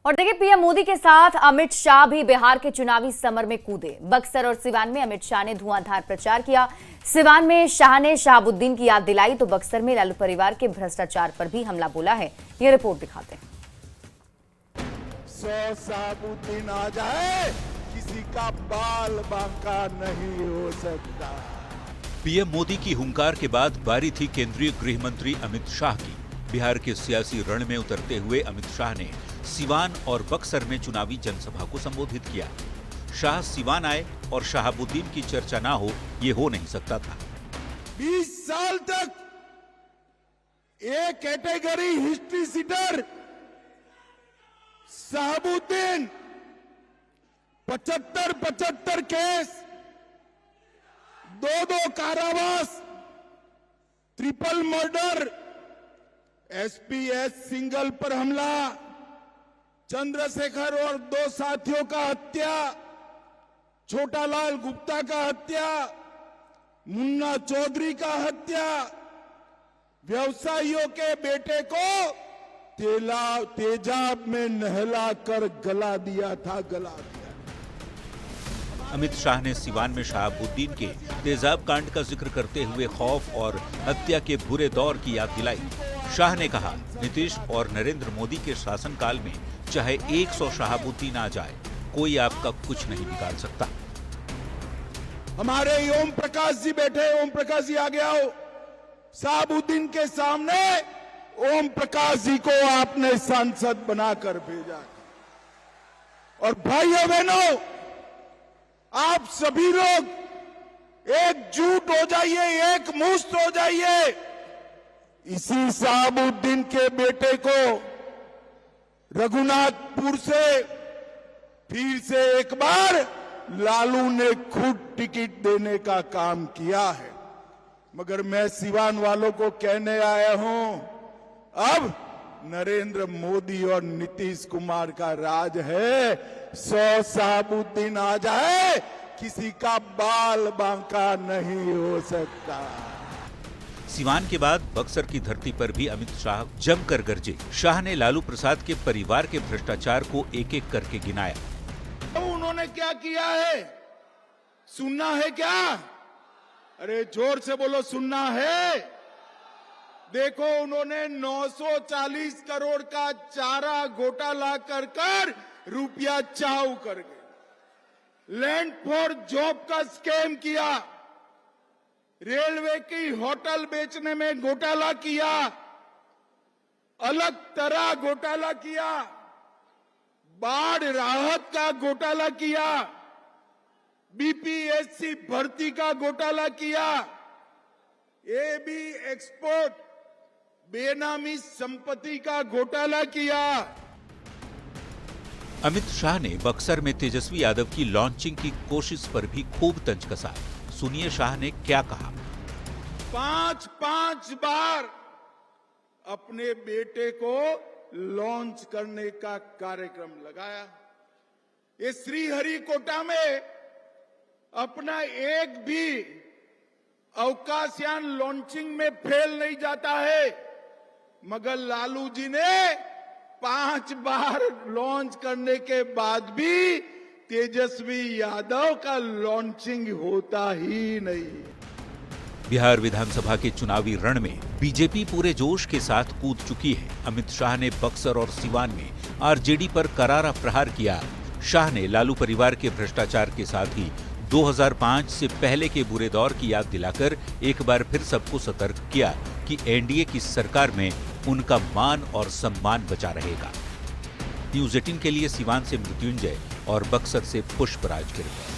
और देखिए, पीएम मोदी के साथ अमित शाह भी बिहार के चुनावी समर में कूदे। बक्सर और सिवान में अमित शाह ने धुआंधार प्रचार किया। सिवान में शाह ने शहाबुद्दीन की याद दिलाई तो बक्सर में लालू परिवार के भ्रष्टाचार पर भी हमला बोला है। ये रिपोर्ट दिखाते हैं। शहाबुद्दीन आ जाए, किसी का बाल बांका नहीं हो सकता। पीएम मोदी की हुंकार के बाद बारी थी केंद्रीय गृह मंत्री अमित शाह की। बिहार के सियासी रण में उतरते हुए अमित शाह ने सिवान और बक्सर में चुनावी जनसभा को संबोधित किया। शाह सिवान आए और शहाबुद्दीन की चर्चा ना हो, ये हो नहीं सकता था। 20 साल तक एक category history sheeter Shahabuddin 75 case, 2 कारावास, ट्रिपल मर्डर, एसपीएस सिंगल पर हमला, चंद्रशेखर और 2 साथियों का हत्या, छोटालाल गुप्ता का हत्या, मुन्ना चौधरी का हत्या, व्यवसायियों के बेटे को तेजाब में नहलाकर गला दिया था। अमित शाह ने सिवान में शहाबुद्दीन के तेजाब कांड का जिक्र करते हुए खौफ और हत्या के बुरे दौर की याद दिलाई। शाह ने कहा, नीतीश और नरेंद्र मोदी के शासनकाल में चाहे 100 शहाबुद्दीन आ जाए, कोई आपका कुछ नहीं बिगाड़ सकता। हमारे ओम प्रकाश जी बैठे, ओम प्रकाश जी आगे आओ। शहाबुद्दीन के सामने ओम प्रकाश जी को आपने सांसद बनाकर भेजा। और भाइयों बहनों, आप सभी लोग एकजुट हो जाइए, एक मुश्त हो जाइए। इसी शहाबुद्दीन के बेटे को रघुनाथपुर से फिर से एक बार लालू ने खुद टिकट देने का काम किया है। मगर मैं सिवान वालों को कहने आया हूं, अब नरेंद्र मोदी और नीतीश कुमार का राज है। 100 शहाबुद्दीन आ जाए, किसी का बाल बांका नहीं हो सकता। सिवान के बाद बक्सर की धरती पर भी अमित शाह जमकर गरजे। शाह ने लालू प्रसाद के परिवार के भ्रष्टाचार को एक एक करके गिनाया। तो उन्होंने क्या किया है, सुनना है क्या? अरे जोर से बोलो, सुनना है। देखो, उन्होंने 940 करोड़ का चारा घोटाला कर रुपया चाऊ कर गए। लैंड फॉर जॉब का स्कैम किया, रेलवे की होटल बेचने में घोटाला किया, अलग तरह घोटाला किया, बाढ़ राहत का घोटाला किया, बीपीएससी भर्ती का घोटाला किया, एबी एक्सपोर्ट बेनामी संपत्ति का घोटाला किया। अमित शाह ने बक्सर में तेजस्वी यादव की लॉन्चिंग की कोशिश पर भी खूब तंज कसा। सुनिए शाह ने क्या कहा। 5 बार अपने बेटे को लॉन्च करने का कार्यक्रम लगाया। ये श्रीहरिकोटा में अपना एक भी अवकाशयान लॉन्चिंग में फेल नहीं जाता है, मगर लालू जी ने 5 बार लॉन्च करने के बाद भी तेजस्वी यादव का लॉन्चिंग होता ही नहीं। बिहार विधानसभा के चुनावी रण में बीजेपी पूरे जोश के साथ कूद चुकी है। अमित शाह ने बक्सर और सिवान में आरजेडी पर करारा प्रहार किया। शाह ने लालू परिवार के भ्रष्टाचार के साथ ही 2005 से पहले के बुरे दौर की याद दिलाकर एक बार फिर सबको सतर्क किया कि एनडीए की सरकार में उनका मान और सम्मान बचा रहेगा। न्यूज़ 18 के लिए सिवान से मृत्युंजय और बक्सर से पुष्पराज की रिपोर्ट।